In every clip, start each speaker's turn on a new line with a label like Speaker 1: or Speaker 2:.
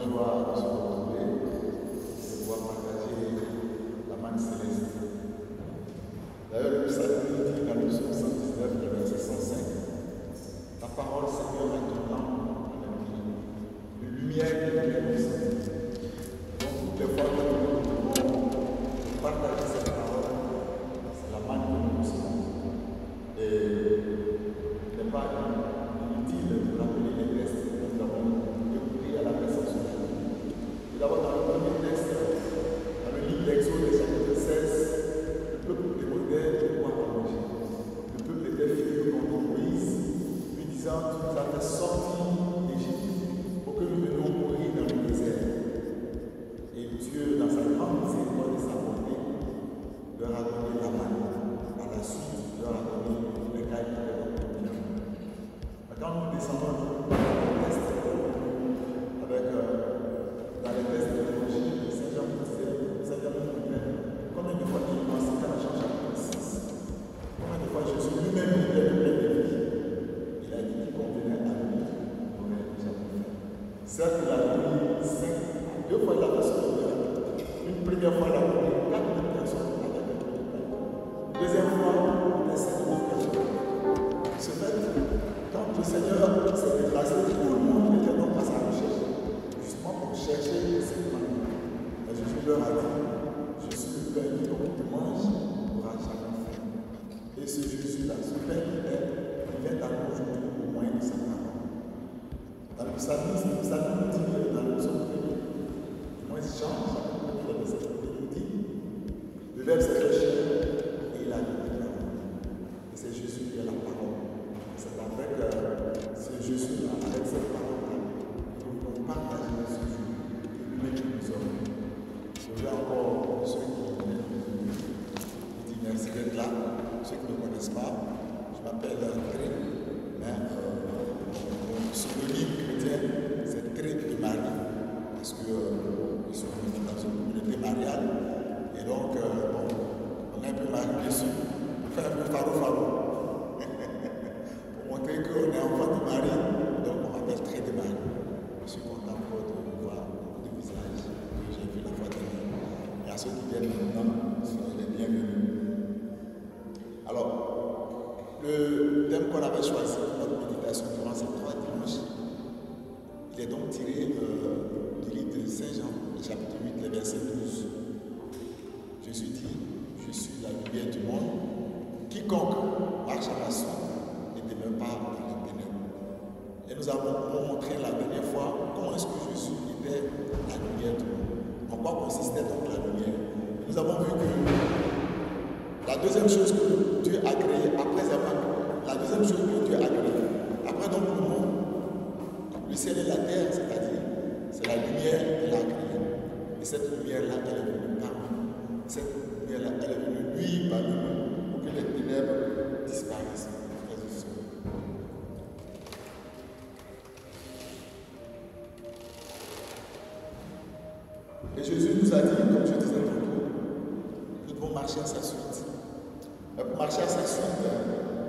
Speaker 1: joie de se retrouver et de pouvoir partager la manne céleste. D'ailleurs, le psalmiste dit dans le psaume 119, le verset 105, ta parole, Seigneur, est ton lampe à mes pieds, une lumière qui éclaire mon sentier. Donc, toutes les fois que nous devons partager cette parole, c'est la manne que nous recevons. Et il n'est pas inutile de rappeler les textes que nous avons écoutés à la présentation. Tout d'abord, dans le premier texte, dans le livre d'Exode, chapitre 16, le peuple demandait de pouvoir manger. Le peuple était furieux contre Moïse, lui disant, tu nous as fait sortir d'Égypte pour que nous venions mourir dans le désert. Et Dieu, dans sa grande miséricorde et sa bonté, leur a donné la manne. À la suite, leur a donné les cailles qui étaient dans le bien. Quand nous descendons dans le test, avec dans les tests de l'évangile de Saint Jean combien de fois il pense qu'à la Jean chapitre 6, combien de fois Jésus lui-même était le plein de vie. Il a dit qu'il convenait à lui, on aurait déjà fait. Certes, il a donné 5, 2 fois il a fait son honneur. Une première fois, il a donné 4 000 personnes avec un peu de pain. Deuxième fois, il a 5 000 personnes. Ce fait, quand le Seigneur s'est déplacé, tout le monde était donc à sa recherche, justement pour chercher cette manne. Mais Jésus leur a dit, je suis le pain qui mange, n'aura jamais faim. Et ce Jésus-là, ce pain il vient à nous aujourd'hui au moyen de sa parole. Dans le psalme, dit dans le psaume 1er, moi Jean, chapitre 1, verset 1, il dit, le verbe s'est fait chair et il a donné la parole. Et c'est Jésus qui est la parole. C'est avec ce Jésus, avec cette parole-là, que nous pouvons partager ce jour que lui-même nous sommes. Je vais encore ceux qui disent merci d'être là, ceux qui ne me connaissent pas. Je m'appelle Tré, sur le livre chrétien, c'est Tré de Marie, parce que je suis dans une communauté mariale, et donc on est un peu marié dessus, on fait un peu faro. Pour montrer qu'on est enfant de Marie, donc on m'appelle Tré de Marie. Je suis content encore de voir beaucoup de visages que j'ai vu la fois dernière. Et à ceux qui viennent maintenant, soyez les bienvenus. Alors, le thème qu'on avait choisi pour notre méditation durant ces 3 dimanches, il est donc tiré du livre de Saint Jean, le chapitre 8, le verset 12. Jésus dit, je suis la lumière du monde, quiconque marche à ma suite ne demeure pas dans les ténèbres. Et nous avons montré la dernière fois comment est-ce que Jésus était la lumière du monde. En quoi consistait donc la lumière? Nous avons vu que la deuxième chose que Dieu a créée, après avoir, la deuxième chose que Dieu a créée, après donc le monde, le ciel et la terre, c'est-à-dire, c'est la lumière qu'il a créée. Et cette lumière-là, elle est venue parmi nous. Cette lumière-là, elle est venue luire parmi nous pour que les ténèbres disparaissent. Et Jésus nous a dit, comme je disais tantôt, nous devons marcher à sa suite. Mais pour marcher à sa suite,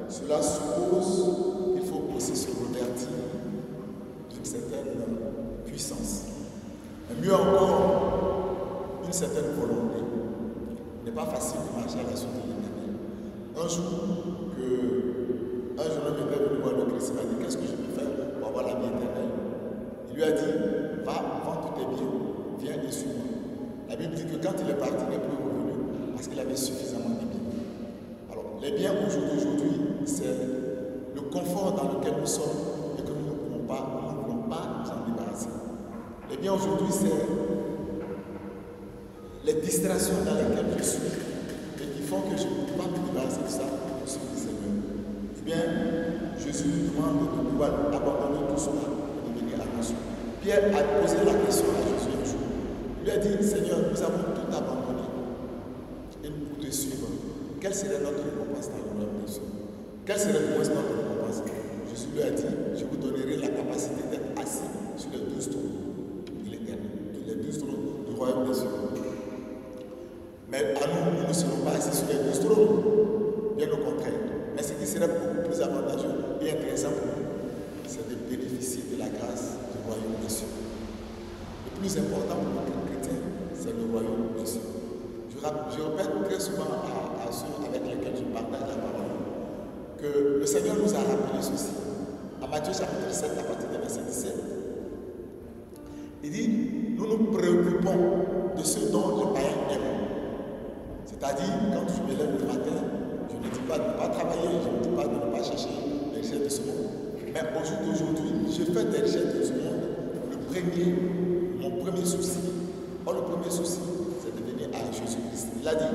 Speaker 1: cela suppose qu'il faut aussi se revertir d'une certaine puissance. Mais mieux encore, une certaine volonté. Il n'est pas facile de marcher à la suite de l'Éternel. Un jour, un jeune homme était venu voir le Christ, il m'a dit, qu'est-ce que je peux faire pour avoir la vie éternelle? Il lui a dit, va, vends tous tes biens, viens et suis-moi. La Bible dit que quand il est parti, il n'est plus revenu parce qu'il avait suffisamment de biens. Alors, les biens aujourd'hui, c'est le confort dans lequel nous sommes et que nous ne pouvons pas nous en débarrasser. Les biens aujourd'hui, c'est les distractions dans lesquelles je suis et qui font que je ne peux pas me débarrasser de ça pour ce qui Seigneur. Eh bien, Jésus nous demande de pouvoir abandonner tout cela et de venir à nous. Pierre a posé la question à Jésus un jour. Il lui a dit, Seigneur, nous avons tout abandonné et nous pour te suivre. Quelle serait notre récompense dans le royaume des cieux? Quelle serait notre récompense? Jésus lui a dit, je vous donnerai la capacité d'être assis sur les 12 trônes de l'Éternel, les 12 trônes du royaume des cieux. Mais à nous ne serons pas assis sur les 12 trônes, bien au contraire. Mais ce qui serait beaucoup plus avantageux et intéressant pour nous, c'est de bénéficier de la grâce du royaume des cieux. plus important pour le chrétien, c'est le royaume des cieux. Je répète très souvent à ceux avec lesquels je partage la parole que le Seigneur nous a rappelé ceci. À Matthieu chapitre 7, à partir du verset 17. Il dit, nous nous préoccupons de ce dont les païens aiment. C'est-à-dire, quand je me lève le matin, je ne dis pas de ne pas travailler, je ne dis pas de ne pas chercher les richesses de ce monde. Mais au jour d'aujourd'hui, je fais des richesses de ce monde. Mon premier souci, le premier souci, c'est de venir à Jésus-Christ. Il a dit,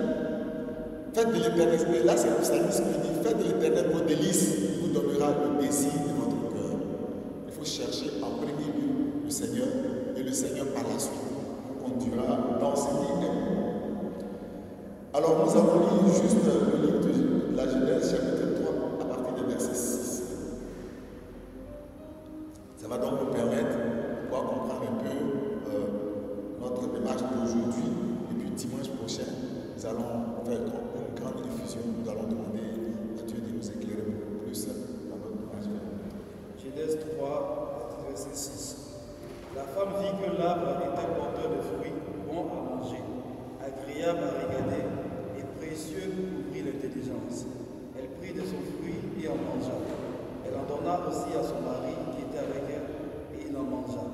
Speaker 1: faites de l'éternel, et là c'est le psalmiste qui dit, faites de l'éternel vos délices, il vous donnera le désir de votre cœur. Il faut chercher en premier lieu le Seigneur, et le Seigneur par la suite vous conduira dans ce qu'il aime. Alors nous avons lu juste le livre de la Genèse chapitre 3 à partir du verset 6. Ça va donc nous permettre de pouvoir comprendre un peu notre démarche d'aujourd'hui. Et puis dimanche prochain, nous allons faire une grande effusion. Nous allons demander à Dieu de nous éclairer beaucoup plus dans notre démarche.
Speaker 2: Genèse 3, verset 6. La femme vit que l'arbre était porteur de fruits bons à manger, agréable à regarder et précieux pour ouvrir l'intelligence. Elle prit de son fruit et en mangea. Elle en donna aussi à son mari qui était avec elle et il en mangea.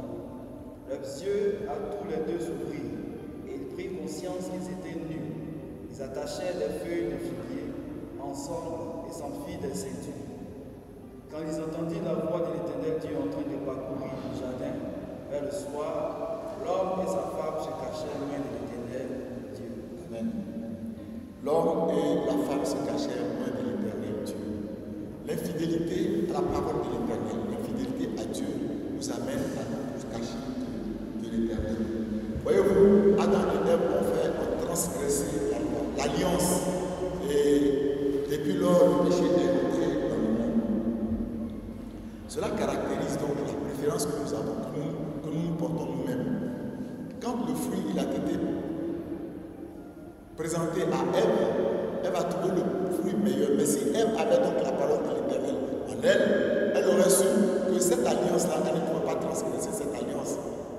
Speaker 2: Leurs yeux à tous les deux s'ouvrirent et ils prirent conscience qu'ils étaient nus. Ils attachèrent des feuilles de figuier ensemble et s'en firent des ceintures. Quand ils entendirent la voix de l'Éternel Dieu en train de parcourir le jardin, vers le soir, l'homme et sa femme se cachèrent loin de l'Éternel Dieu.
Speaker 1: Amen. L'homme et la femme se cachèrent loin de l'Éternel Dieu. L'infidélité à la parole de l'Éternel, l'infidélité à Dieu nous amène à nous cacher de l'Éternel. Voyez-vous, Adam et Ève ont transgressé la loi, l'alliance. Et depuis lors, le péché est entré dans le monde. Cela caractérise donc la préférence que nous avons, que nous portons nous-mêmes. Quand le fruit il a été présenté à Ève, elle va trouver le fruit meilleur. Mais si Ève avait donc la parole de l'Éternel en elle, elle aurait su que cette alliance-là, elle ne pouvait pas transgresser cette alliance.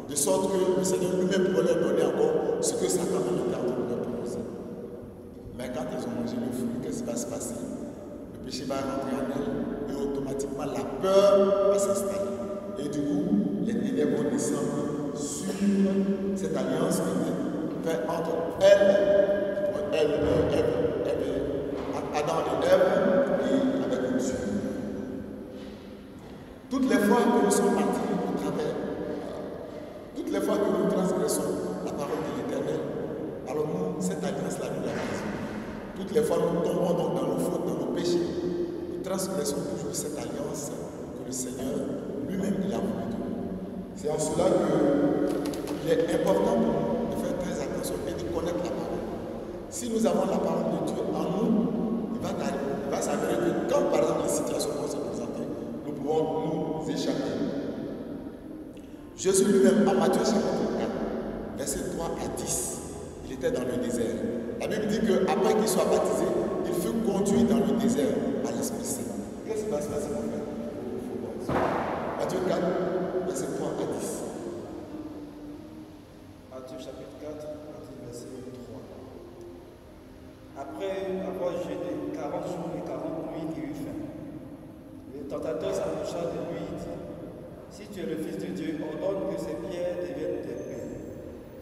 Speaker 1: De sorte que le Seigneur lui-même pourrait leur donner encore ce que Satan était en train de leur proposer. Mais quand ils ont mangé le fruit, qu'est-ce qui va se passer? Le péché va rentrer en elle et automatiquement la peur va s'installer. Et du coup, les ténèbres vont descendre sur cette alliance qui était faite entre Adam et Ève et avec Dieu. Toutes les fois que nous sommes partis au travers, toutes les fois que nous transgressons la parole de l'Éternel, alors nous, cette alliance-là, nous la brisons. Toutes les fois que nous tombons donc dans nos fautes, dans nos péchés, nous transgressons toujours cette alliance que le Seigneur lui-même il a voulu de nous. C'est en cela qu'il est important pour nous de faire très attention et de connaître la parole. Si nous avons la parole de Dieu en nous, il va s'avérer que quand par exemple les situations vont se présenter, nous pouvons nous échapper. Jésus lui-même, à Matthieu chapitre 4, versets 3 à 10, il était dans le désert. La Bible dit qu'après qu'il soit baptisé, il fut conduit dans le désert par l'Esprit Saint. Qu'est-ce qui va se passer, mon frère? Matthieu 4, versets 3 à 10.
Speaker 2: Matthieu chapitre 4, verset 3. Après avoir jeûné 40 jours et 40 nuits, il eut faim. Le tentateur s'approcha de lui et dit, si tu es le Fils de Dieu, ordonne que ces pierres deviennent des pains.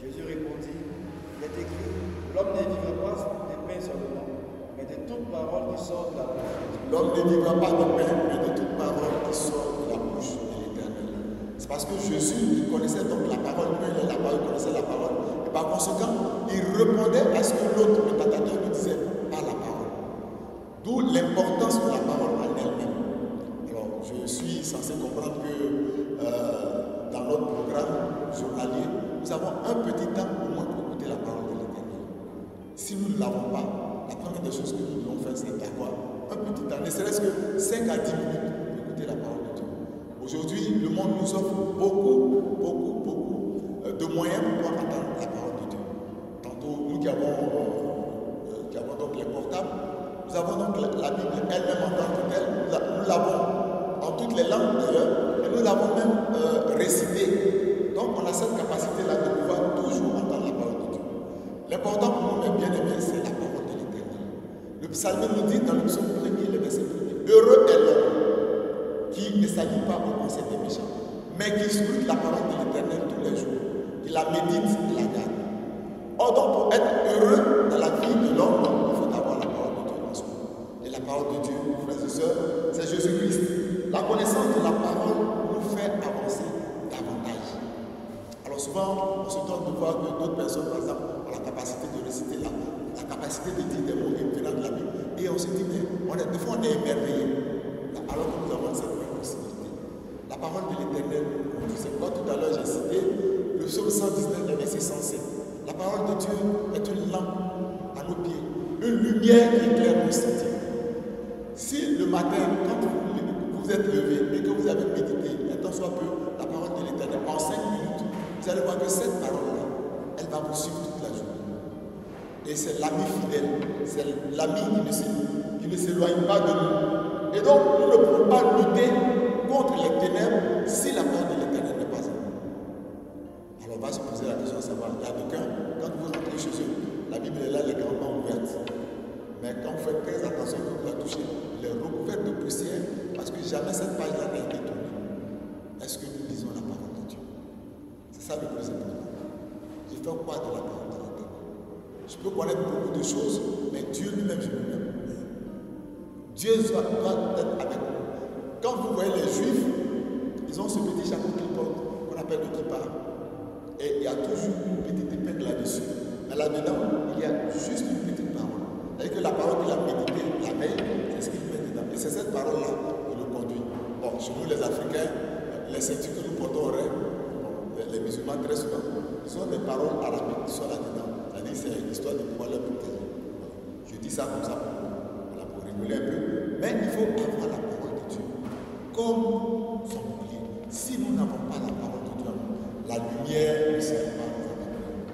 Speaker 2: Jésus répondit, il est écrit, l'homme ne vivra pas de pain seulement, mais de toute parole qui sort de la bouche de Dieu.
Speaker 1: L'homme ne vivra pas de pain, mais de toute parole qui sort de la bouche de l'Éternel. C'est parce que Jésus, il connaissait donc la parole, lui, il connaissait la parole. Et par conséquent, il répondait à ce que l'autre, le tentateur, lui disait par la parole. D'où l'importance de la parole en elle-même. Alors, je suis censé comprendre que dans notre programme journalier, nous avons un petit temps au moins pour écouter la parole de l'Éternel. Si nous ne l'avons pas, la première des choses que nous devons faire, c'est d'avoir un petit temps, ne serait-ce que 5 à 10 minutes pour écouter la parole de Dieu. Aujourd'hui, le monde nous offre beaucoup de moyens pour pouvoir entendre la parole de Dieu. Tantôt, nous qui avons donc les portables, nous avons donc la Bible elle-même en tant que telle, nous l'avons en toutes les langues d'ailleurs, et nous l'avons même récitée. Donc on a cette capacité-là psalmiste nous dit dans le psaume 1er, le verset 1er, heureux est l'homme qui ne s'allie pas au conseil des méchants, mais qui scrute la parole de l'Éternel tous les jours, qui la médite et la garde. Or donc pour être heureux dans la vie de l'homme, il faut avoir la parole de Dieu dans son monde. Et la parole de Dieu, frères et sœurs, c'est Jésus-Christ. La connaissance de la parole nous fait avancer davantage. Alors souvent, on se donne de voir que d'autres personnes, par exemple, ont la capacité de réciter la capacité de dire des mots venant de la Bible. Et on se dit, mais des fois on est émerveillé, alors que nous avons cette possibilité. La parole de l'Éternel, je sais pas, tout à l'heure j'ai cité le psaume 119, le verset 107. La parole de Dieu est une lampe à nos pieds, une lumière qui éclaire nos sentiers. Si le matin, quand vous êtes levé et que vous avez médité, un temps soit peu, la parole de l'Éternel, en 5 minutes, vous allez voir que cette parole-là, elle va vous suivre toute la journée. Et c'est l'ami fidèle, c'est l'ami qui ne s'éloigne pas de nous. Et donc, nous ne pouvons pas lutter contre les ténèbres si la parole de l'Éternel n'est pas en nous. Alors, on va se poser la question de savoir, il y a d'aucuns, quand vous rentrez chez eux, la Bible est là, les grandement ouvertes. Mais quand vous faites très attention, vous la touchez, elle est recouverte de poussière, parce que jamais cette page-là n'a été tournée. Est-ce que nous lisons la parole de Dieu? C'est ça le plus important. Je fais quoi de la parole de l'Éternel? Je peux connaître beaucoup de choses, mais Dieu lui-même, je lui-même. Dieu doit être avec nous. Quand vous voyez les Juifs, ils ont ce petit chapeau qu'ils portent, qu'on appelle le kippa. Et il y a toujours une petite épingle là-dessus. Mais là-dedans, il y a juste une petite parole. C'est-à-dire que la parole qu'il a méditée la veille, c'est ce qu'il met dedans. Et c'est cette parole-là qui le conduit. Bon, chez nous les Africains, les ceintures que nous portons au rêve, les musulmans très souvent, ils ont des paroles arabiques qui sont là-dedans. C'est-à-dire que c'est l'histoire de pouvoir leur protéger. Je dis ça comme ça pour rigoler un peu. Mais il faut avoir la parole de Dieu comme son bouclier. Si nous n'avons pas la parole de Dieu, la lumière ne sera pas avec nous.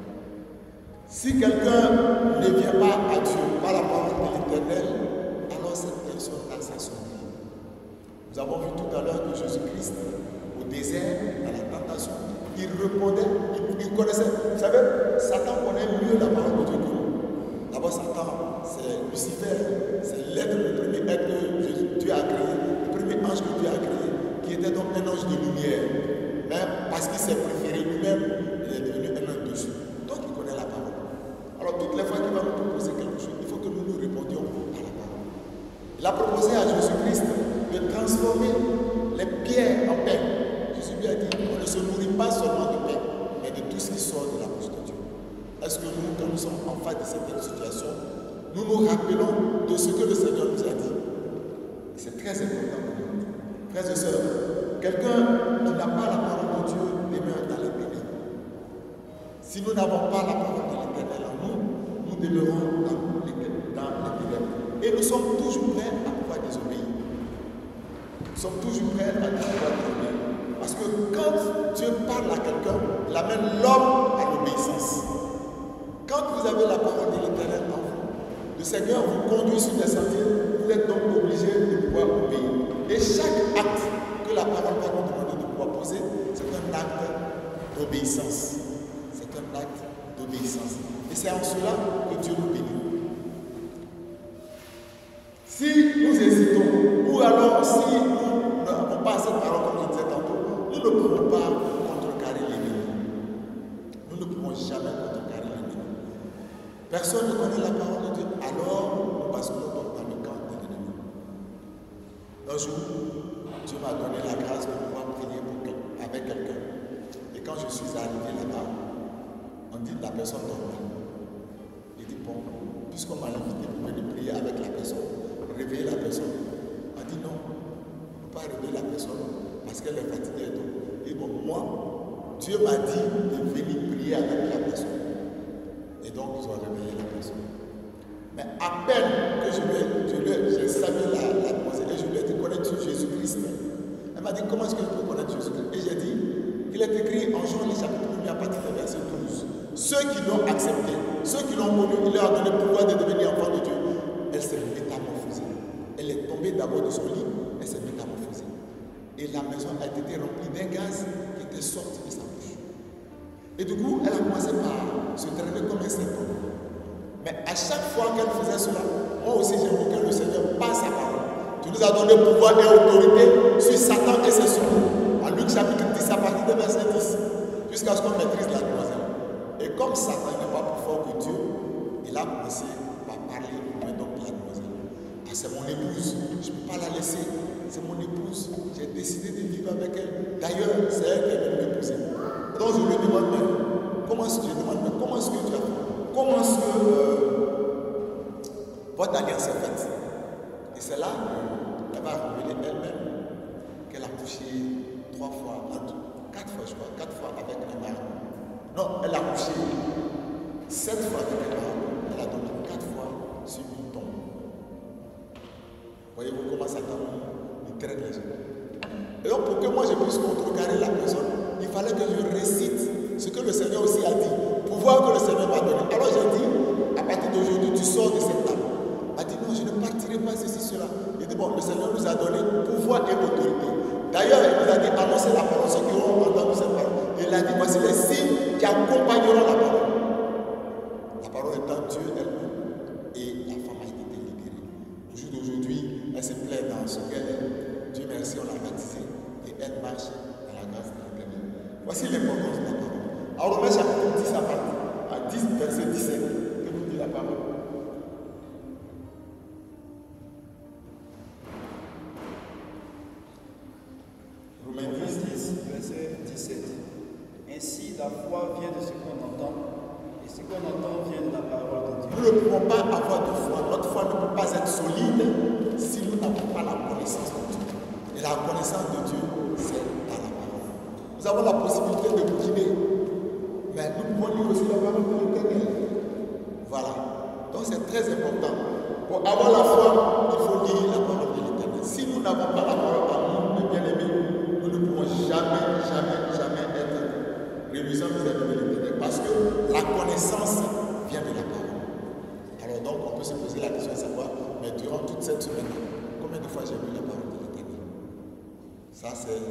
Speaker 1: Si quelqu'un ne vient pas à Dieu par la parole de l'Éternel, alors cette personne-là s'assombrit. Nous avons vu tout à l'heure que Jésus-Christ, au désert, à la tentation, il répondait, il connaissait. Vous savez, Satan connaît mieux la parole de Dieu que nous. D'abord, Satan, c'est Lucifer, c'est l'être, le premier être que Dieu a créé, le premier ange que Dieu a créé, qui était donc un ange de lumière. Mais parce qu'il s'est préféré lui-même, il est devenu un ange dessus. Donc, il connaît la parole. Alors, toutes les fois qu'il va nous proposer quelque chose, il faut que nous nous répondions à la parole. Il a proposé à Jésus-Christ de transformer les pierres en pain. Jésus lui a dit, on ne se nourrit pas seulement de pain, mais de tout ce qui sort de la bouche de Dieu. Est-ce que nous, quand nous sommes en face de cette situation, nous nous rappelons de ce que le Seigneur nous a dit? C'est très important pour nous. Frères et sœurs, quelqu'un qui n'a pas la parole de Dieu demeure dans les ténèbres. Si nous n'avons pas la parole de l'Éternel en nous, nous demeurons dans les ténèbres. Et nous sommes toujours prêts à pouvoir désobéir. Nous sommes toujours prêts à pouvoir désobéir. Parce que quand Dieu parle à quelqu'un, il amène l'homme à l'obéissance. Quand vous avez la parole de l'Éternel en vous, le Seigneur vous conduit sur des sentiers, vous êtes donc obligé de pouvoir obéir. Et chaque acte que la parole va nous demander de pouvoir poser, c'est un acte d'obéissance. C'est un acte d'obéissance. Et c'est en cela que Dieu nous bénit. Si nous hésitons, ou alors si nous n'avons pas cette parole, comme je disais tantôt, nous ne pouvons pas contrecarrer l'ennemi. Nous ne pouvons jamais contrecarrer l'ennemi. Personne ne connaît la parole de Dieu, alors nous passons donc dans le camp de l'ennemi. Un jour, Dieu m'a donné la grâce de pouvoir prier avec quelqu'un. Et quand je suis arrivé là-bas, on dit la personne dormait. Il dit, bon, puisqu'on m'a invité pour venir prier avec la personne, réveiller la personne. On m'a dit non, on ne peut pas réveiller la personne parce qu'elle est fatiguée. Et bon, moi, Dieu m'a dit de venir prier avec la personne. Et donc, ils ont réveillé la personne. Mais à peine que j'ai salué la posée et je lui ai dit, connais-tu Jésus-Christ? Elle m'a dit, comment est-ce que je peux connaître Jésus-Christ? Et j'ai dit, il est écrit en Jean, le chapitre 1, à partir du verset 12. Ceux qui l'ont accepté, ceux qui l'ont connu, il leur a donné le pouvoir de devenir enfants de Dieu. Elle s'est métamorphosée. Elle est tombée d'abord de son lit, elle s'est métamorphosée. Et la maison a été remplie d'un gaz qui était sorti de sa bouche. Et du coup, elle a commencé par se traîner comme un serpent. Mais à chaque fois qu'elle faisait cela, Moi aussi, j'aime que le Seigneur par sa parole. Tu nous as donné pouvoir et autorité sur Satan et ses secours. En Luc chapitre 10, à partir de verset 10, jusqu'à ce qu'on maîtrise la demoiselle. Et comme Satan n'est pas plus fort que Dieu, il a commencé par parler donc de la demoiselle. Ah, c'est mon épouse, je ne peux pas la laisser. C'est mon épouse, j'ai décidé de vivre avec elle. D'ailleurs, c'est elle qui est venue m'épouser. Donc je lui demande, comment est-ce que tu as fait? Comment est-ce que votre alliance est faite? Et c'est là qu'elle va révéler elle-même qu'elle a couché 3 fois, 4 fois, je crois, 4 fois avec un mari. Non, elle a couché 7 fois avec un mari. Elle a dormi 4 fois sur une tombe. Voyez-vous comment Satan il traite les gens. Et donc, pour que moi je puisse contrecarrer la personne, il fallait que je récite ce que le Seigneur aussi a dit, pouvoir que le Seigneur m'a donné. Alors j'ai dit, à partir d'aujourd'hui, tu sors de cette table. Il a dit, non, je ne partirai pas, ceci, cela. Il dit, bon, le Seigneur nous a donné pouvoir et autorité. D'ailleurs, il nous a dit, annoncez la parole, ceux qui auront entendu cette parole. Il a dit, voici les signes qui accompagneront la parole. La parole étant Dieu elle-même. Et la femme a été libérée. Au jour d'aujourd'hui, elle se plaît dans ce qu'elle est. Dieu merci, on l'a baptisée. Et elle marche dans la grâce de l'Éternel. Voici l'importance de la parole. Alors, Romains chapitre 10 à 10, verset 17. Que vous dit la parole?
Speaker 2: Romains 10, verset 17. Ainsi, la foi vient de ce qu'on entend, et ce qu'on entend vient de la parole de Dieu.
Speaker 1: Nous ne pouvons pas avoir de foi. Notre foi ne peut pas être solide si nous n'avons pas la connaissance de Dieu. Et la connaissance de Dieu, c'est dans la parole. Nous avons la possibilité de bouquiner, mais nous pouvons lire aussi la parole de l'Éternel. Voilà. Donc c'est très important. Pour avoir la foi, il faut lire la parole de l'Éternel. Si nous n'avons pas la parole à nous, les bien-aimés, nous ne pouvons jamais être réalisants vis-à-vis de l'Éternel. Parce que la connaissance vient de la parole. Alors donc on peut se poser la question de savoir, mais durant toute cette semaine, combien de fois j'ai lu la parole de l'Éternel? Ça c'est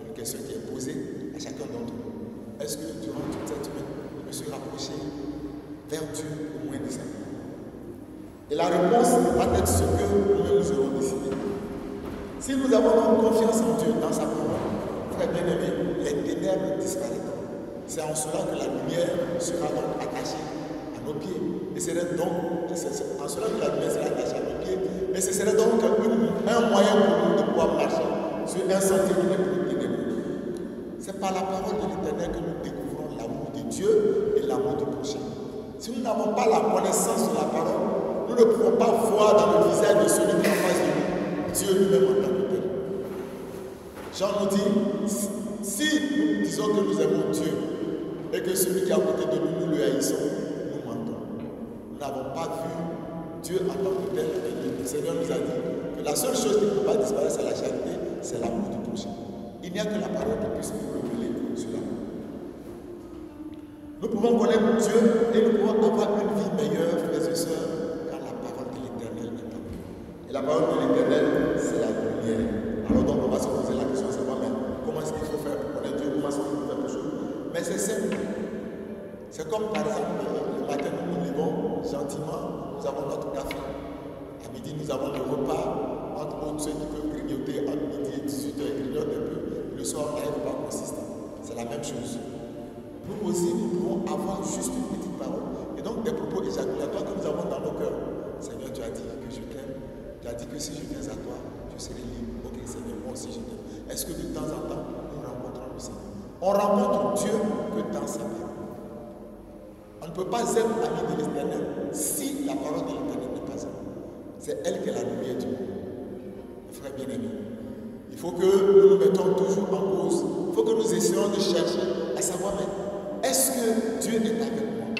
Speaker 1: une question qui est posée à chacun d'entre nous. Est-ce que durant toute cette semaine, je me suis rapproché vers Dieu au moins de ça? Et la réponse va être ce que nous aurons décidé. Si nous avons donc confiance en Dieu, dans sa parole, frère bien-aimé, les ténèbres disparaîtront. C'est en cela que la lumière sera donc attachée à nos pieds. Et c'est donc en cela que la lumière sera attachée à nos pieds. Et ce serait donc un moyen pour nous de pouvoir marcher sur un sentier qui n'est plus ténébreux. C'est par la parole de l'Éternel que nous découvrons l'amour de Dieu et l'amour du prochain. Si nous n'avons pas la connaissance de la parole, nous ne pouvons pas voir dans le visage de celui qui est en face de nous Dieu lui-même en tant que tel. Jean nous dit, si nous disons que nous aimons Dieu et que celui qui est à côté de nous, nous le haïssons, nous mentons. Nous n'avons pas vu Dieu en tant que tel. Et le Seigneur nous a dit que la seule chose qui ne peut pas disparaître, c'est la charité, c'est l'amour du prochain. Il n'y a que la parole qui puisse nous révéler cela. Nous pouvons connaître Dieu et nous pouvons avoir une vie meilleure, frères et sœurs, quand la parole de l'Éternel est en nous. Et la parole de l'Éternel, c'est la lumière. Alors donc on va se poser la question de savoir, mais comment est-ce qu'il faut faire pour connaître Dieu? Comment est-ce qu'il faut faire pour choses? Mais c'est simple. C'est comme par exemple, le matin nous nous levons gentiment, nous avons notre café. À midi, nous avons le repas, entre autres ceux qui peuvent grignoter entre midi et 18h, ils grignotent un peu. Le soir, on a un repas consistant. C'est la même chose. Nous aussi, nous pouvons avoir juste une petite parole. Et donc, des propos éjaculatoires que nous avons dans nos cœurs. Seigneur, tu as dit que je t'aime. Tu as dit que si je viens à toi, je serai libre. Ok, Seigneur, moi aussi je t'aime. Est-ce que de temps en temps, nous rencontrons le Seigneur? On rencontre Dieu que dans sa parole. On ne peut pas être ami de l'Éternel si la parole de l'Éternel n'est pas là. C'est elle qui est la lumière du monde. Frère bien-aimé, il faut que nous nous mettons toujours en cause. Il faut que nous essayions de chercher à savoir, mais est-ce que Dieu est avec moi?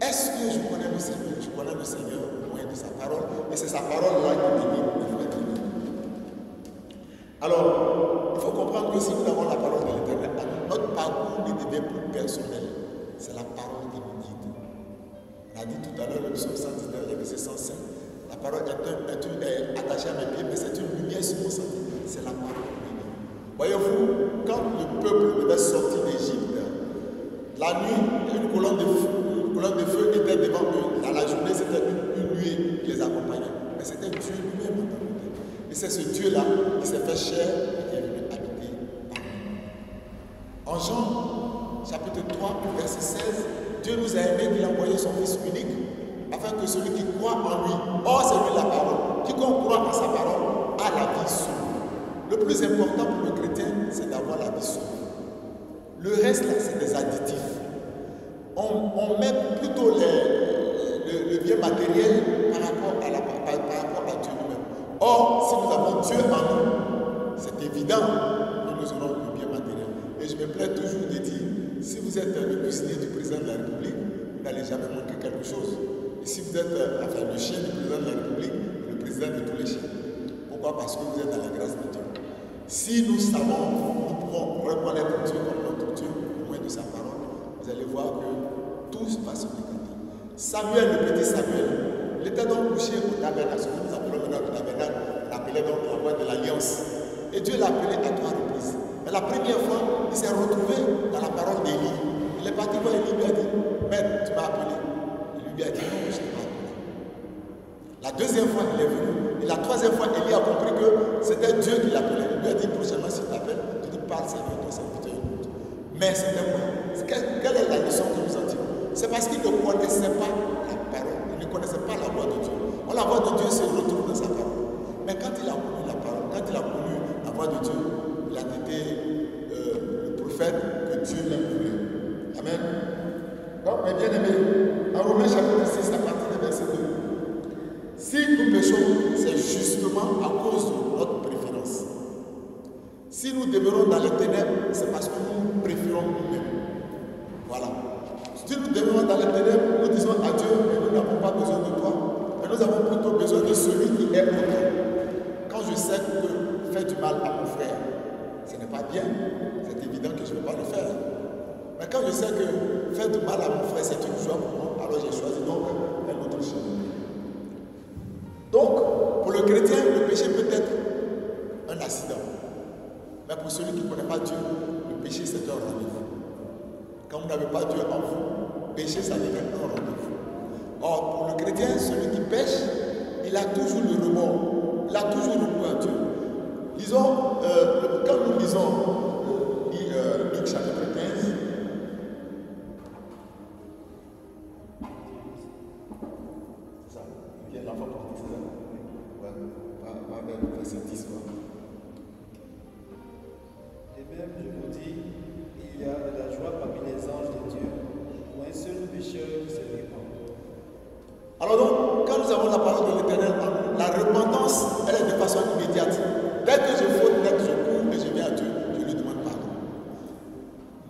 Speaker 1: Est-ce que je connais le Seigneur? Je connais le Seigneur au moyen de sa parole. Et c'est sa parole-là qui délivre les frères bien-aimés. Alors, il faut comprendre que si nous avons la parole de l'Éternel, notre parcours ne devient plus personnel. C'est la parole qui nous guide. On a dit tout à l'heure, le psaume 119, verset 105. La parole est attachée à mes pieds, mais c'est une lumière sur mon sentier. C'est la parole de Dieu. Voyez-vous, quand le peuple devait sortir d'Égypte, la nuit, une colonne de feu était devant eux. Dans la journée, c'était une nuée lui qui les accompagnait. Mais c'était Dieu lui-même en tant que tel. Et c'est ce Dieu-là qui s'est fait chair et qui est venu habiter parmi nous. En Jean, chapitre 3, verset 16, Dieu nous a aimés qu'il a envoyé son Fils unique, afin que celui qui croit en lui, or c'est lui la parole, quiconque croit en sa parole, a la vie sauvée. Le plus important pour le chrétien, c'est d'avoir la vie sauvée. Le reste, là, c'est des additifs. On met plutôt le bien matériel par rapport à Dieu lui-même. Or, si nous avons Dieu en nous, c'est évident que nous aurons le bien matériel. Et je me plais toujours de dire, si vous êtes le cuisinier du président de la République, vous n'allez jamais manquer quelque chose. Et si vous êtes le chien du président de la République, le président de tous les chiens. Pourquoi? Parce que vous êtes dans la grâce de Dieu. Si nous savons, nous pouvons reconnaître Dieu comme notre Dieu, au moins de sa parole, vous allez voir que tout va se décanter. Samuel, le petit Samuel, il était donc couché au tabernacle, ce que nous appelons maintenant le tabernacle, on l'appelait donc la voie de l'alliance. Et Dieu l'a appelé à 3 reprises. Mais la première fois, il s'est retrouvé dans la parole d'Élie. Il est parti voir Élie, lui a dit, Maître, tu m'as appelé. Il lui a dit, non, je ne t'ai pas appelé. La deuxième fois, il est venu. Et la troisième fois, Élie a compris que c'était Dieu qui l'appelait. Il lui a dit, prochainement, s'il t'appelle, tu dis, parle, Seigneur, ton serviteur écoute. Mais c'était quoi? Quelle est la leçon que nous en tirons? C'est parce qu'il ne connaissait pas la parole. Il ne connaissait pas la voix de Dieu. Or, la voix de Dieu se retrouve dans sa parole. Mais quand il a connu la parole, quand il a connu la voix de Dieu, il a été le prophète que Dieu l'a voulu. Amen. Donc, mes bien-aimés, en Romains chapitre 6, à partir du verset 2, si nous péchons, c'est justement à cause de notre préférence. Si nous demeurons dans les ténèbres, c'est parce que nous préférons nous-mêmes. Voilà. Si nous demeurons dans les ténèbres, nous disons à Dieu, mais nous n'avons pas besoin de toi, mais nous avons plutôt besoin de celui qui est autre. Quand je sais que faire du mal à mon frère, ce n'est pas bien, c'est évident que je ne vais pas le faire. Mais quand je sais que faire du mal à mon frère, c'est une joie pour moi, alors j'ai choisi donc un autre chemin. Donc, pour le chrétien, le péché peut être un accident. Mais pour celui qui ne connaît pas Dieu, le péché c'est un rendez-vous. Quand vous n'avez pas Dieu en vous, péché ça devient un rendez-vous. Or, pour le chrétien, celui qui pêche, il a toujours le remords. Il a toujours recours à Dieu. Disons, quand nous lisons Luc chapitre 15, c'est ça, il vient l'enfant pour dire ça. Ouais, va vers le verset 10.
Speaker 2: Et même, je vous dis, il y a de la joie parmi les anges de Dieu pour un seul pécheur qui se répand.
Speaker 1: Alors donc, quand nous avons la parole de l'Éternel, la repentance, elle est de façon immédiate. Dès que je faute, dès que je cours et je viens à Dieu, je lui demande pardon.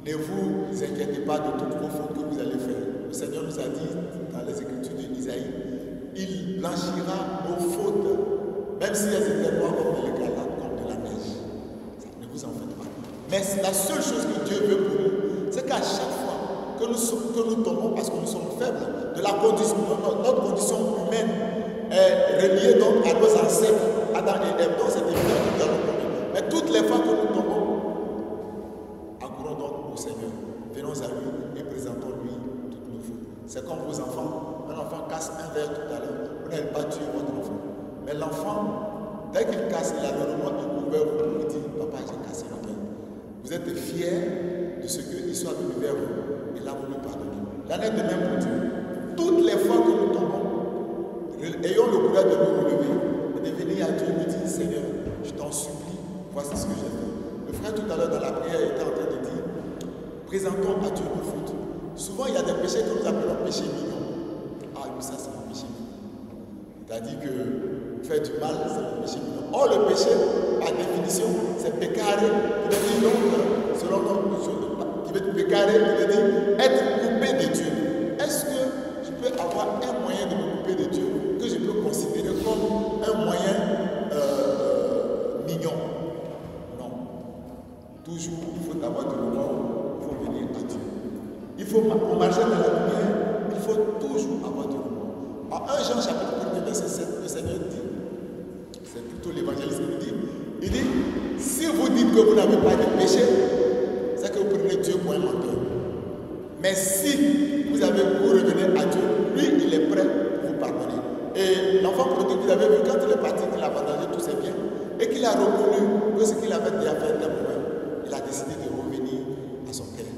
Speaker 1: Ne vous inquiétez pas de toutes vos fautes que vous allez faire. Le Seigneur nous a dit dans les Écritures d'Isaïe, il blanchira nos fautes, même si elles étaient noires comme de l'écarlate, comme de la neige. Ne vous en faites pas. Mais la seule chose que Dieu veut pour nous, c'est qu'à chaque fois que nous tombons, parce que nous sommes faibles, de la condition, notre condition humaine est reliée donc à nos ancêtres, Adam et Ève, donc c'est évident que nous allons tomber. Mais toutes les fois que nous tombons, accourons donc au Seigneur, venons à lui et présentons-lui toutes nos fautes. C'est comme vos enfants. Un enfant casse un verre tout à l'heure, vous n'allez pas tuer votre enfant. Mais l'enfant, dès qu'il casse, il a le remords, il court vers vous, il dit, papa, j'ai cassé le verre. Vous êtes fiers de ce qu'il soit venu vers vous, et là vous nous pardonnez. L'en est de même pour Dieu. Toutes les fois que nous tombons, ayons le courage de nous relever et de venir à Dieu et lui dire, Seigneur, je t'en supplie, voici ce que j'ai fait. Le frère tout à l'heure dans la prière était en train de dire, présentons à Dieu nos fautes. Souvent il y a des péchés que nous appelons péchés mignons. Ah oui, ça c'est un péché mignon. C'est-à-dire que faire du mal, c'est un péché mignon. Or le péché, par définition, c'est pécaré, qui veut dire donc, selon notre qui veut dire pécaré, qui veut dire être coupé de Dieu. Est-ce que je peux avoir un moyen de me couper de Dieu que je peux considérer comme un moyen mignon? Non. Toujours, il faut avoir du remords, il faut venir à Dieu. Il faut, pour marcher dans la lumière, il faut toujours avoir du remords. En 1 Jean chapitre 1, verset 7, le Seigneur dit, c'est plutôt l'évangéliste qui il dit, si vous dites que vous n'avez pas de péché, c'est que vous prenez Dieu pour un menteur. Mais si vous revenez à Dieu, lui, il est prêt pour vous pardonner. Et l'enfant prodigue, vous avez vu, quand il est parti, qu'il a partagé tous ses biens et qu'il a reconnu que ce qu'il avait déjà fait d'un moment, il a décidé de revenir à son père.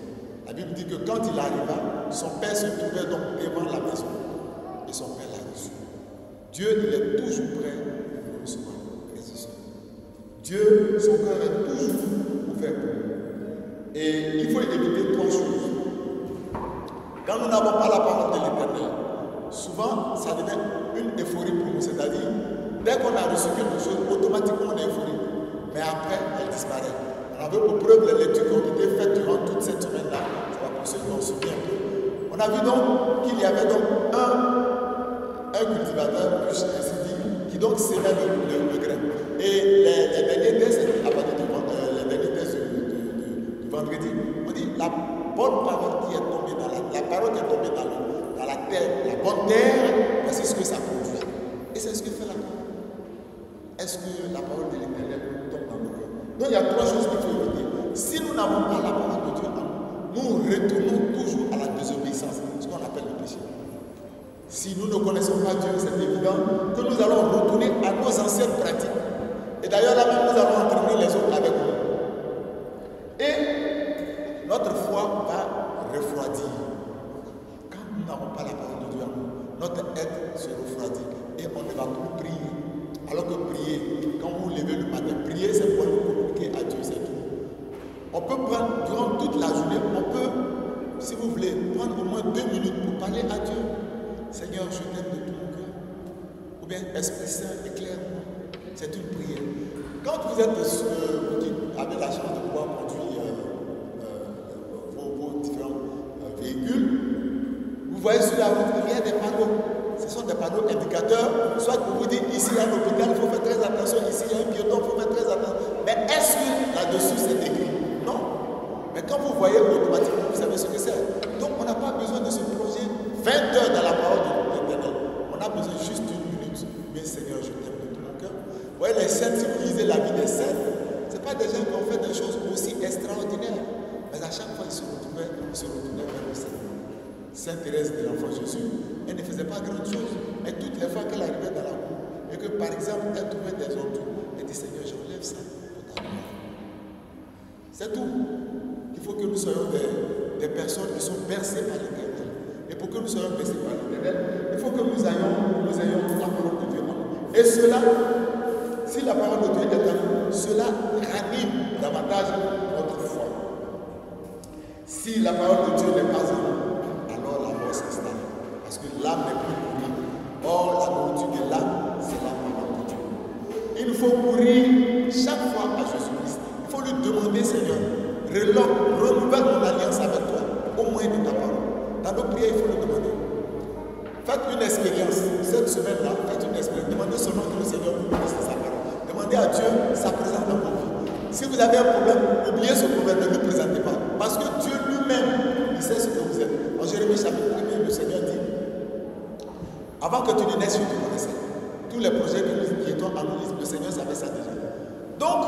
Speaker 1: La Bible dit que quand il arriva, son père se trouvait donc devant la maison et son père l'a reçu. Dieu, il est toujours prêt à nous recevoir. Dieu, son cœur est toujours ouvert pour nous. Et il faut éviter trois choses. Quand nous n'avons pas la parole de l'Éternel, souvent ça devient une euphorie pour nous. C'est-à-dire, dès qu'on a reçu quelque chose, automatiquement on est euphorique. Mais après, elle disparaît. On avait pour preuve les lectures qui ont été faites durant toute cette semaine-là. Ça va pour ceux qui en souviennent un peu. On a vu donc qu'il y avait donc un cultivateur, plus ainsi dit, qui donc sémait le grain. Et les derniers tests, à partir du vendredi, on dit la bonne parole qui est tombée dans la parole qui est tombée dans la terre, la bonne terre, c'est ce que ça produit. Et c'est ce que fait la parole. Est-ce que la parole de l'Éternel tombe dans nos cœurs? Donc il y a trois choses qu'il faut éviter. Si nous n'avons pas la parole de Dieu en nous, nous retournons toujours à la désobéissance, ce qu'on appelle le péché. Si nous ne connaissons pas Dieu, c'est évident que nous allons retourner à nos anciennes pratiques. Et d'ailleurs, là même, nous allons entraîner les autres avec nous. Et notre foi va refroidir. Quand nous n'avons pas la parole de Dieu en nous, notre être se refroidit et on ne va plus prier. Alors que prier, quand vous vous levez le matin, prier, c'est pour nous communiquer à Dieu, c'est tout. On peut prendre, durant toute la journée, on peut, si vous voulez, prendre au moins 2 minutes pour parler à Dieu. Seigneur, je t'aime de tout mon cœur. Ou bien, Esprit Saint, éclaire-moi. C'est une prière. Quand vous êtes, vous qui avez la chance de pouvoir conduire vos différents véhicules, vous voyez sur la route, il y a des panneaux. Ce sont des panneaux indicateurs, soit pour vous dire ici il y a un hôpital, il faut faire très attention, ici il y a un piéton, il faut faire très attention. Mais est-ce que là-dessus c'est écrit? Non. Mais quand vous voyez automatiquement, vous savez ce que c'est. Donc on n'a pas besoin de se plonger 20 heures dans la parole de l'Éternel. On a besoin juste d'une minute. Mais Seigneur, je t'aime de tout mon cœur. Vous voyez, les saints, si vous lisez la vie des saints, ce n'est pas des gens qui ont fait des choses aussi extraordinaires. Mais à chaque fois, ils se retournaient vers le Seigneur. Sainte Thérèse de l'Enfant Jésus, elle ne faisait pas grand chose. Mais toutes les fois qu'elle arrivait dans la cour, et que par exemple, elle trouvait des ordures, elle dit Seigneur, j'enlève ça pour ta gloire. C'est tout. Il faut que nous soyons des personnes qui sont bercées par l'Éternel. Et pour que nous soyons bercés par l'Éternel, il faut que nous ayons la parole de Dieu en nous. Et cela, si la parole de Dieu est en nous, cela ranime davantage notre foi. Si la parole de Dieu n'est pas en nous, alors la mort s'installe. Parce que l'âme n'est plus nourrie. Or, la nourriture de l'âme, c'est la parole de Dieu. Il faut courir chaque fois à Jésus-Christ. Il faut lui demander, Seigneur, renouvelle mon alliance avec toi, au moins de ta parole. Dans nos prières, il faut le demander. Faites une expérience. Cette semaine-là, faites une expérience. Demandez seulement que le Seigneur vous connaisse sa parole. Demandez à Dieu sa présence dans vos vies. Si vous avez un problème, oubliez ce problème, ne le présentez pas. Parce que Dieu lui-même, il sait ce que vous êtes. En Jérémie chapitre 1, le Seigneur dit, avant que tu ne naisses, je te connaissais. Tous les projets qui étaient en nous, le Seigneur savait ça déjà. Donc,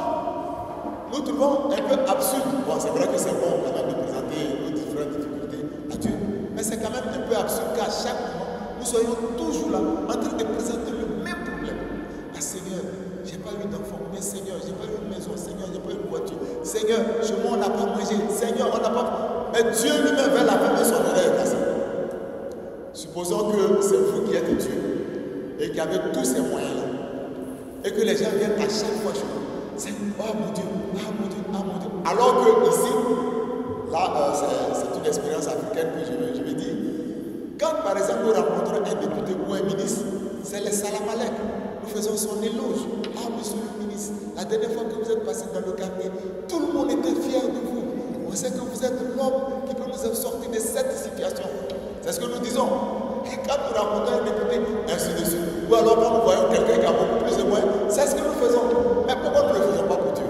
Speaker 1: nous trouvons un peu absurde. Bon, c'est vrai que c'est bon quand même de présenter nos différentes difficultés à Dieu. Mais c'est quand même un peu absurde qu'à chaque moment, nous soyons toujours là, en train de présenter le même problème. Ah Seigneur, j'ai pas eu d'enfant. Mais Seigneur, j'ai pas eu une maison. Seigneur, j'ai pas eu une voiture. Seigneur, chez moi on n'a pas mangé. Seigneur, on n'a pas. Mais Dieu lui-même vers la fin de son oreille cassée. Supposons que c'est vous qui êtes Dieu et qui avez tous ces moyens-là. Et que les gens viennent à chaque fois chez vous. C'est oh mon Dieu, ah mon Dieu, ah mon Dieu. Alors que ici, là, c'est une expérience africaine que je vais dire. Quand par exemple nous rencontrons un député ou un ministre, c'est les salamalek. Nous faisons son éloge. Ah monsieur le ministre, la dernière fois que vous êtes passé dans le quartier, tout le monde était fier de vous. On sait que vous êtes l'homme qui peut nous sortir de cette situation. C'est ce que nous disons. Et quand nous rencontrons un député, ainsi de suite. Ou alors quand nous voyons quelqu'un qui a beaucoup plus de moyens, c'est ce que nous faisons. Mais pourquoi nous ne le faisons pas pour Dieu?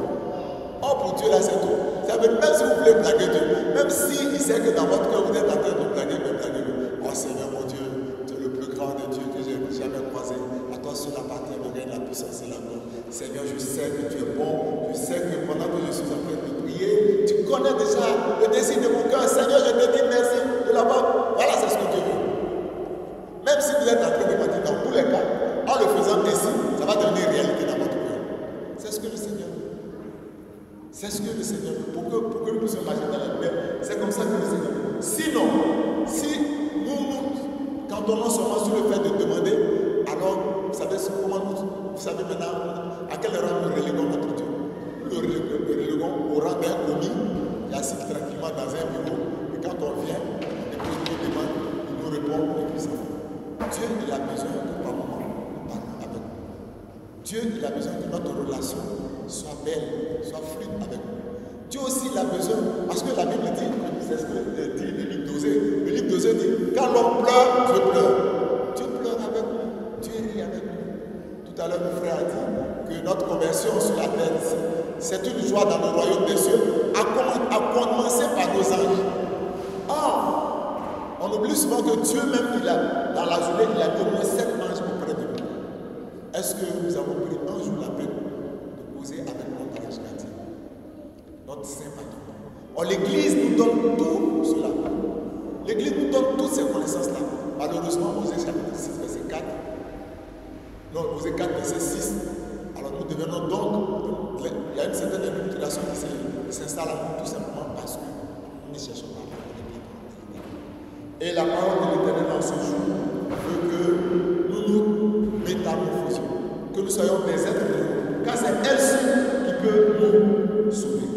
Speaker 1: Oh, pour Dieu, là, c'est tout. Ça veut dire, même si vous voulez blaguer Dieu, même s'il sait que dans votre cœur, vous êtes en train de blaguer, oh Seigneur, mon Dieu, tu es le plus grand de Dieu que j'ai jamais croisé. À toi seul appartient le règne, la puissance et l'amour. Seigneur, je sais que tu es bon. Je sais que pendant que je suis en train de prier, tu connais déjà le désir de mon cœur. Seigneur, je te dis merci de là-bas. Voilà, c'est ce que Dieu veut. Même si vous êtes en train de mentir, dans tous les cas, Seigneur pour que nous puissions marcher dans la lumière. C'est comme ça que le Seigneur. Sinon, si nous, quand on est seulement sur le fait de demander, alors vous savez maintenant à quel rang nous reléguons notre Dieu. Nous le reléguons au rang d'un commis qui est assis tranquillement dans un bureau. Et quand on vient, et puis il nous demande, il nous répond, et puis ça va. Dieu, il a besoin que par moment, nous parlons avec nous. Dieu, il a besoin que notre relation soit belle, soit fluide avec nous. Dieu aussi, il a besoin, parce que la Bible dit, c'est ce que dit le livre d'Osée. Le livre d'Osée dit, quand l'on pleure, Dieu pleure. Dieu pleure avec nous. Dieu rit avec nous. Tout à l'heure, mon frère a dit que notre conversion sur la terre, c'est une joie dans le royaume des cieux, à commencer par nos anges. Or, on oublie souvent que Dieu même, dans la journée, il a mis au moins 7 anges auprès de nous. Est-ce que nous avons pris un jour la peine de poser avec notre ange gardien, notre saint patron? Or, l'Église nous donne tout cela. L'Église nous donne toutes ces connaissances-là. Malheureusement, Osée chapitre 6, verset 4. Non, Osée 4, verset 6. Alors nous devenons donc, il y a une certaine inculturation qui s'installe en nous tout simplement parce que nous ne cherchons pas à connaître. Et la parole de l'Éternel en ce jour veut que nous nous métamorphosions, que nous soyons des êtres de car c'est elle seule qui peut nous sauver.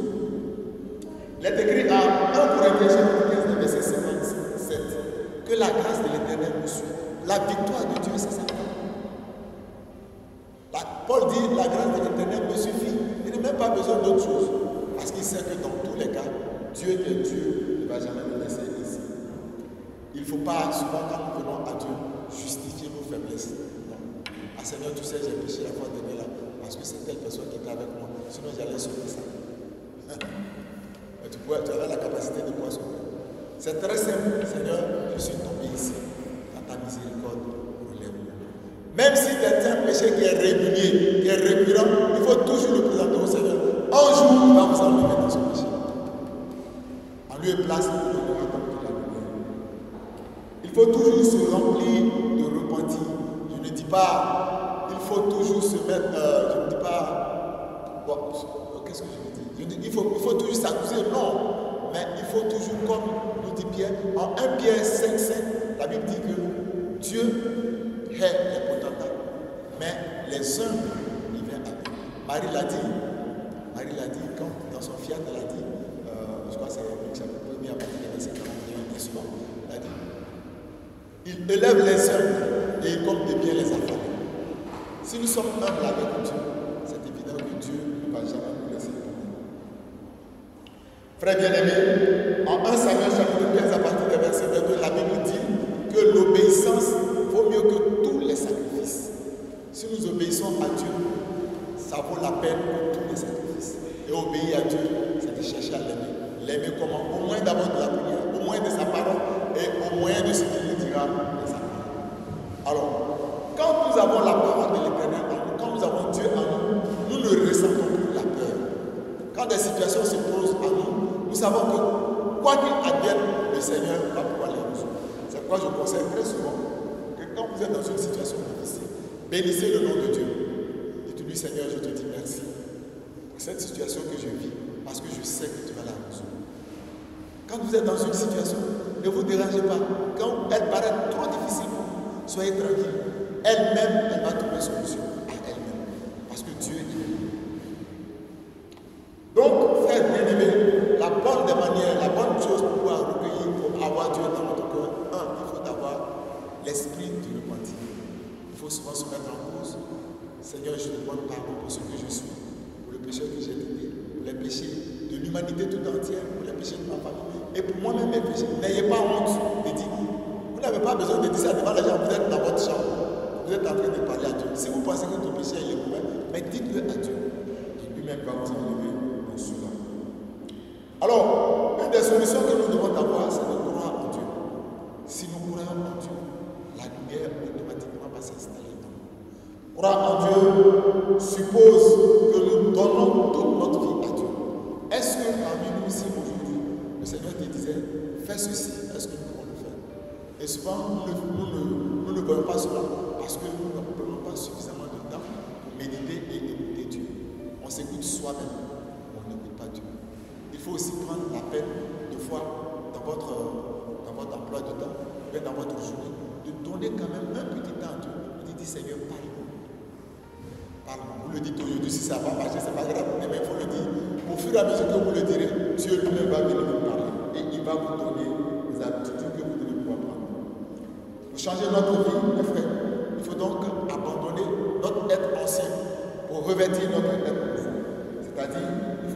Speaker 1: Il est écrit à 1 Corinthiens chapitre 15, verset 57, que la grâce de l'Éternel nous suit. La victoire de Dieu, c'est ça. Paul dit, la grâce de l'Éternel me suffit. Il n'a même pas besoin d'autre chose. Parce qu'il sait que dans tous les cas, Dieu qui est Dieu ne va jamais nous laisser ici. Il ne faut pas, souvent quand nous venons à Dieu, justifier nos faiblesses. Non. Ah Seigneur, tu sais, j'ai péché la fois dernière là, parce que c'est telle personne qui était avec moi. Sinon, j'allais sauver ça. Mais tu avais la capacité de pouvoir sauver. C'est très simple. Seigneur, je suis tombé ici. Dans ta miséricorde. Même si c'est un péché qui est régulier, qui est récurrent, il faut toujours le présenter au Seigneur. Un jour, il va vous enlever dans son péché. En lieu et place, il donnera comme toute la lumière. Il faut toujours se remplir de repentir. Je ne dis pas, il faut toujours se mettre, je ne dis pas, bon, qu'est-ce que je veux dire? Il faut toujours s'accuser, non. Mais il faut toujours, comme nous dit Pierre, en 1 Pierre 5,5, la Bible dit que Dieu hait les potentats, mais les humbles, il vient à lui. Marie l'a dit, quand dans son fiat, elle a dit, je crois que c'est Luc chapitre 1er, à partir de verset 41, et souvent, elle a dit, il élève les humbles et il compte de bien les affamés. Si nous sommes humbles avec Dieu, c'est évident que Dieu ne va jamais nous laisser tomber. Frères bien-aimés, en 1 Samuel chapitre 15, à partir de verset 22, la Bible dit que l'obéissance vaut mieux que tous les sacrifices. Si nous obéissons à Dieu, ça vaut la peine pour tous les sacrifices. Et obéir à Dieu, c'est de chercher à l'aimer. L'aimer comment? Au moins d'abord de la prière, au moins de sa parole et au moins de ce qu'il nous dira de sa parole. Alors, quand nous avons la parole de l'Éternel en nous, quand nous avons Dieu en nous, nous ne ressentons plus la peur. Quand des situations se posent à nous, nous savons que quoi qu'il advienne, le Seigneur va pouvoir les résoudre. C'est pourquoi je conseille très souvent que quand vous êtes dans une situation difficile, bénissez le nom de Dieu. Dites-lui, Seigneur, je te dis merci pour cette situation que je vis, parce que je sais que tu vas la résoudre. Quand vous êtes dans une situation, ne vous dérangez pas. Quand elle paraît trop difficile, soyez tranquille. Elle-même, elle va trouver solution à elle-même. Parce que Dieu est là. Donc, frère bien-aimé, la bonne des manières, la bonne chose pour pouvoir recueillir, pour avoir Dieu dans notre cœur, il faut avoir l'esprit du repentir. Il faut souvent se mettre en cause. Seigneur, je te demande pardon pour ce que je suis, pour le péché que j'ai été, pour les péchés de l'humanité tout entière, pour les péchés de ma famille, et pour moi-même mes péchés. N'ayez pas honte de dire. Vous n'avez pas besoin de dire ça devant les gens, vous êtes dans votre chambre, vous êtes en train de parler à Dieu. Si vous pensez que votre péché est mauvais, mais dites-le à Dieu. Et lui-même va vous enlever dans cela. Alors, une des solutions que nous devons avoir, c'est de croire en Dieu. Si nous croyons en Dieu, la lumière automatiquement va s'installer dans nous. Croire en Dieu suppose que nous donnons toute notre vie à Dieu. Est-ce que parmi nous ici aujourd'hui, le Seigneur te disait, fais ceci, est-ce que nous pouvons le faire? Et souvent, nous ne voyons pas cela parce que nous ne prenons pas suffisamment de temps pour méditer et écouter Dieu. On s'écoute soi-même, on n'écoute pas Dieu. il faut aussi prendre la peine de fois dans votre emploi de temps, bien dans votre journée, de donner quand même un petit temps à Dieu. Il dit Seigneur, parle-moi. Parle-moi. Vous le dites aujourd'hui, si ça va marcher, c'est pas grave, mais il faut le dire. Au fur et à mesure que vous le direz, Dieu lui-même va venir vous parler et il va vous donner les habitudes que vous devez pouvoir prendre. Pour changer notre vie, mes frères, il faut donc abandonner notre être ancien pour revêtir notre être nouveau. C'est-à-dire, il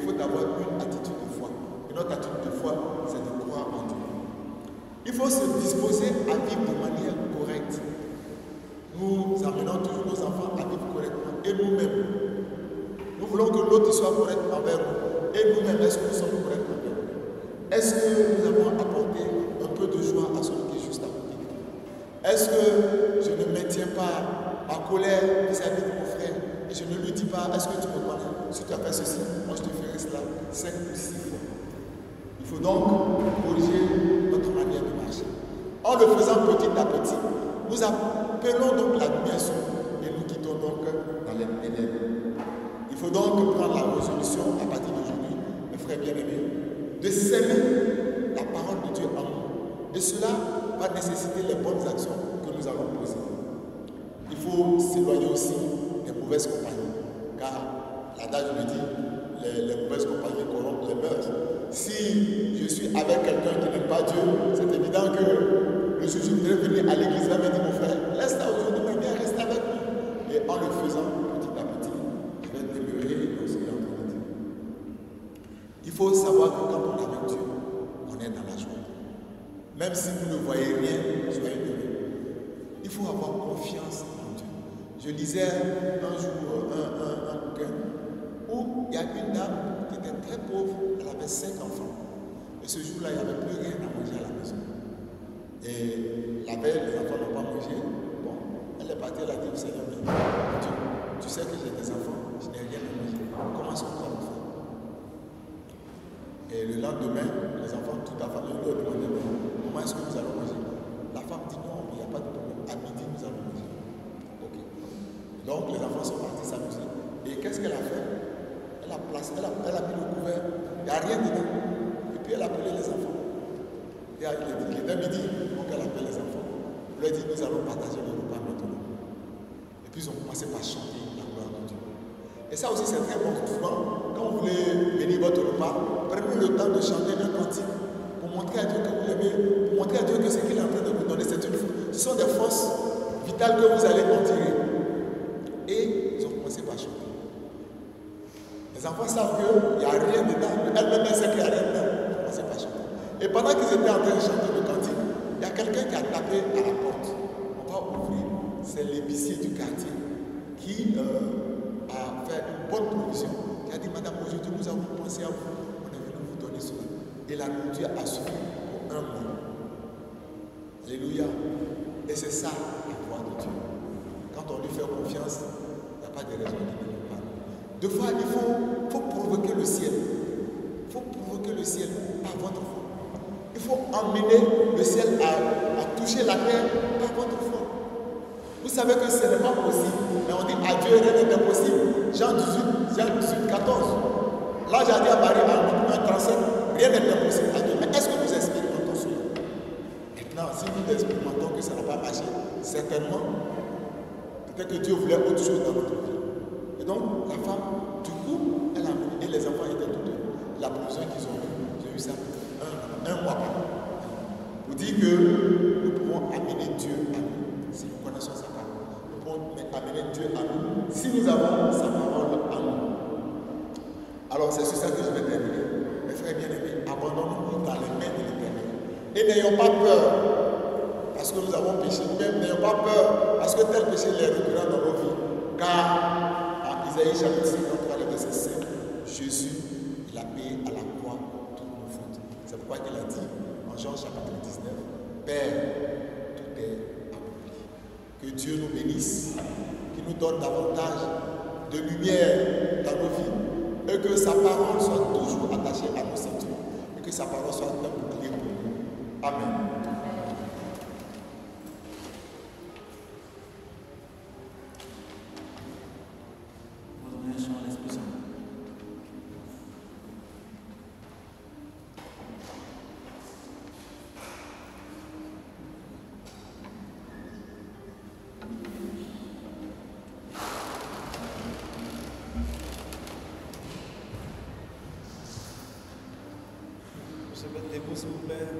Speaker 1: faut avoir une attitude de foi. Et notre attitude de foi, c'est de croire en Dieu. Il faut se disposer à vivre de manière correcte. Nous amenons toujours nos enfants à vivre correctement. Et nous-mêmes, nous voulons que l'autre soit correct envers nous. Et nous-mêmes, est-ce que nous sommes corrects envers nous? Est-ce que nous avons apporté un peu de joie à celui qui est juste à côté? Est-ce que je ne maintiens pas ma colère vis-à-vis de mon frère et je ne lui dis pas, est-ce que tu me connais? Si tu as fait ceci, moi je te ferai cela 5 ou 6 fois. Il faut donc corriger notre manière de marcher. En le faisant petit à petit, nous appelons donc la lumière sur nous et nous quittons donc dans les ténèbres. Il faut donc prendre la résolution à partir d'aujourd'hui, mes frères bien-aimés, de s'aimer la parole de Dieu en nous. Et cela va nécessiter les bonnes actions que nous allons poser. Il faut s'éloigner aussi des mauvaises compagnies, car l'adage me dit, les mauvaises compagnies corrompent les mœurs. Si je suis avec quelqu'un qui n'aime pas Dieu, c'est évident que le jour où je voudrais venir à l'église, il va me dire, mon frère, laisse là aujourd'hui, mais viens rester avec nous. Et en le faisant petit à petit, je vais demeurer dans ce qu'il est en train de dire. Il faut savoir que quand on est avec Dieu, on est dans la joie. Même si vous ne voyez rien, soyez heureux. Il faut avoir confiance en Dieu. Je lisais un jour un bouquin où il y a une dame qui était très pauvre, elle avait 5 enfants. Et ce jour-là, il n'y avait plus rien à manger à la maison. Et la veille, les enfants n'ont pas mangé. Bon, elle est partie, elle a dit au Seigneur, Dieu, tu sais que j'ai des enfants, je n'ai rien à manger. Comment est-ce qu'on va le faire? Et le lendemain, les enfants, tout à fait, ils lui ont demandé, comment est-ce que nous allons manger? La femme dit non, il n'y a pas de problème. À midi, nous allons manger. Ok. Donc, les enfants sont partis s'amuser. Et qu'est-ce qu'elle a fait? Elle a mis le couvert. Il n'y a rien dedans. Et puis, elle a appelé les enfants. Et il était midi, donc elle appelle les enfants. Elle leur dit, nous allons partager le repas maintenant. Et puis, ils ont commencé par chanter la gloire de Dieu. Et ça aussi, c'est très bon. Souvent, quand vous voulez bénir votre repas, prenez le temps de chanter un cantique pour montrer à Dieu que vous l'aimez, pour montrer à Dieu que ce qu'il est en train de vous donner, ce sont des forces vitales que vous allez en tirer. Et ils ont commencé par chanter. Les enfants savent qu'il n'y a rien dedans. Elle-même sait qu'il n'y a rien dedans. Ils ont commencé par chanter. Et pendant qu'ils étaient en train de chanter le cantique, il y a quelqu'un qui a tapé à la porte. On va ouvrir. C'est l'épicier du quartier qui a fait une bonne provision. Il a dit, madame, aujourd'hui nous avons pensé à vous. On est venu vous donner cela. Et la nourriture a suffi pour 1 mois. Alléluia. Et c'est ça la voix de Dieu. Quand on lui fait confiance, il n'y a pas de raison de ne pas. Deux fois, il faut provoquer le ciel. Il faut provoquer le ciel par votre foi. Il faut emmener le ciel à toucher la terre par votre foi. Vous savez que ce n'est pas possible. Mais on dit à Dieu rien n'est impossible. Jean 18, 14. Là, j'ai dit à Marie, en 37, rien n'est impossible à Dieu. Mais est-ce que nous expérimentons cela? Maintenant, si nous expérimentons que ça n'a pas marché, certainement, peut-être que Dieu voulait autre chose dans notre vie. Et donc, la femme, du coup, elle a amené, et les enfants étaient tous heureux. La provision qu'ils ont eue, j'ai eu ça un mois plus. Pour dire que nous pouvons amener Dieu à nous, si nous connaissons sa parole. Nous pouvons amener Dieu à nous, si nous avons sa parole à nous. Alors, c'est sur ça que je vais terminer. Mes frères bien-aimés, abandonnons-nous dans les mains de l'Éternel. Et n'ayons pas peur, parce que nous avons péché. Même n'ayons pas peur, parce que tel péché est récurrent dans nos vies. Car, en Isaïe chapitre 53, le verset 5, Jésus, il a payé à la croix toutes nos fautes. C'est pourquoi il a dit, en Jean chapitre 19, Père, tout est accompli. Que Dieu nous bénisse, qu'il nous donne davantage de lumière dans nos vies, et que sa parole soit toujours attachée à nos ceintures, et que sa parole soit un bouclier pour nous. Amen.
Speaker 2: micro, s'il vous plaît.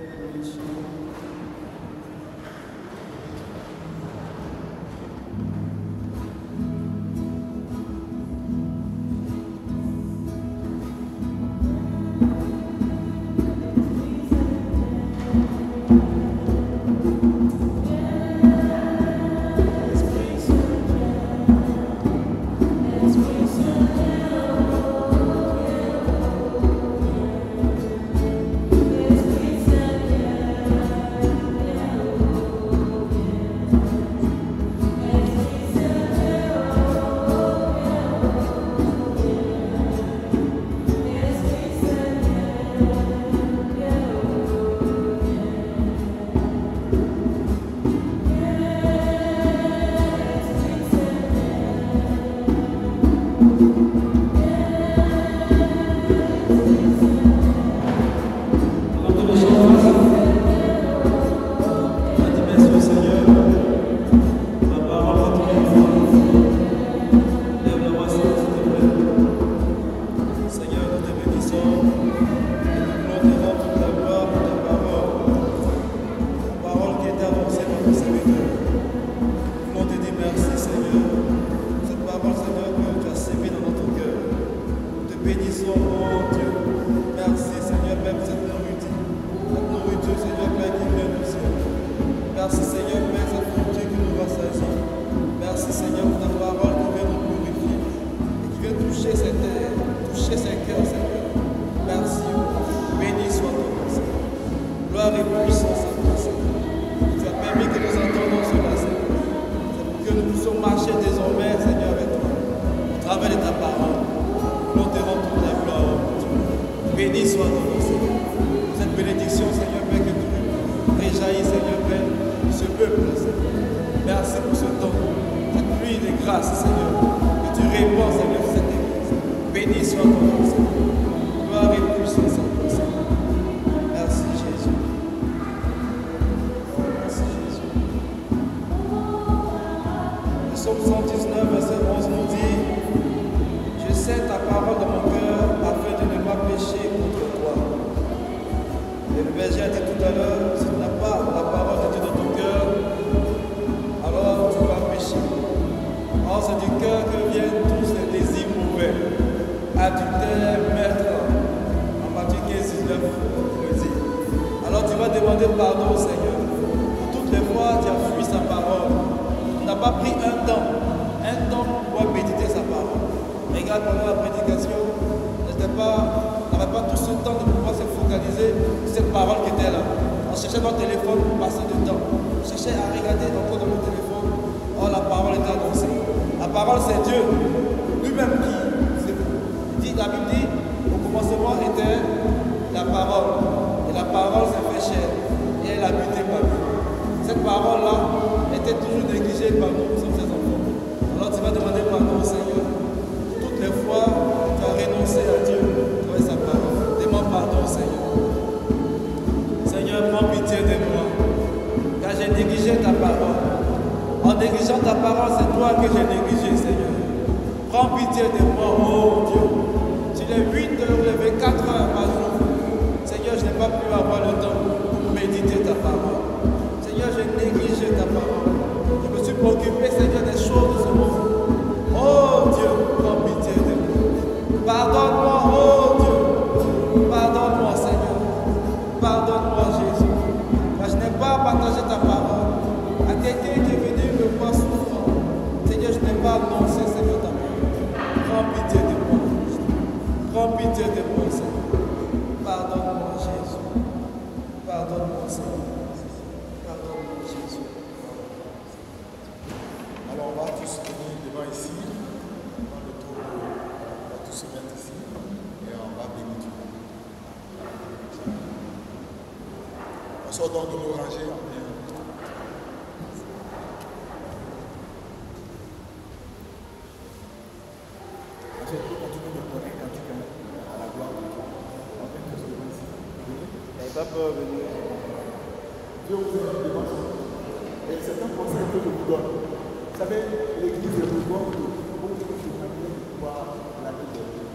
Speaker 1: Donc de nous ranger en bien.
Speaker 2: Pas peur de venir.
Speaker 1: Dieu vous a mis devant. Et c'est un conseil que je vous donne. Vous savez, l'église est le pouvoir de pouvoir la vie de Dieu.